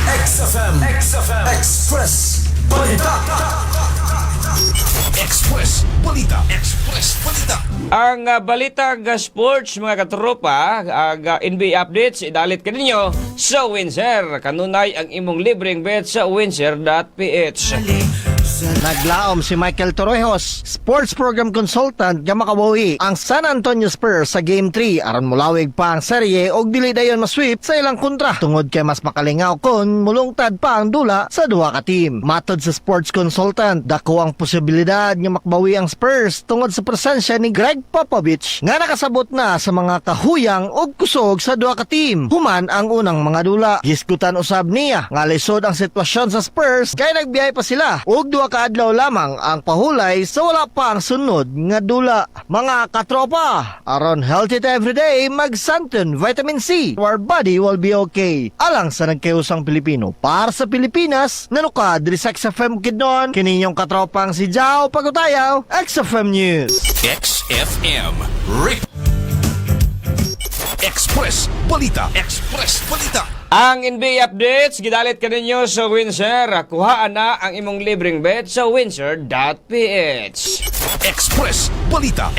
XFM Express Balita. Express Balita. Ang balitag sports mga katropa, NBA updates idalit kaninyo sa Windsor. Kanunay ang imong libreng bet sa windsor.ph. Naglaom si Michael Torrejos, sports program consultant nga makabawi ang San Antonio Spurs sa Game 3 aron mulawig pa ang serye og dili dayon masweep sa ilang kontra tungod kay mas makalingaw kon mulungtad pa ang dula sa duha ka team. Matod sa sports consultant, dako ang posibilidad nga makabawi ang Spurs tungod sa presensya ni Greg Popovich nga nakasabot na sa mga kahuyang og kusog sa duha ka team. Human ang unang mga dula. Gisgutan usab niya nga lisod ang sitwasyon sa Spurs kay nagbiyahe pa sila og duha ka adlaw lamang ang pahulay sa wala pa ang sunod nga dula. Mga katropa, aron healthy to everyday, mag Santon Vitamin C. Our body will be okay. Alang sa nagkayusang Pilipino para sa Pilipinas, nanukad diri sa XFM Kidnon, kininyong katropang si Jao Pagutayaw, XFM News. XFM Express Balita. Ang NBA updates gidalit kaninyo sa Windsor. Kuhaan na ang imong libreng bet sa windsor.ph. Express Balita.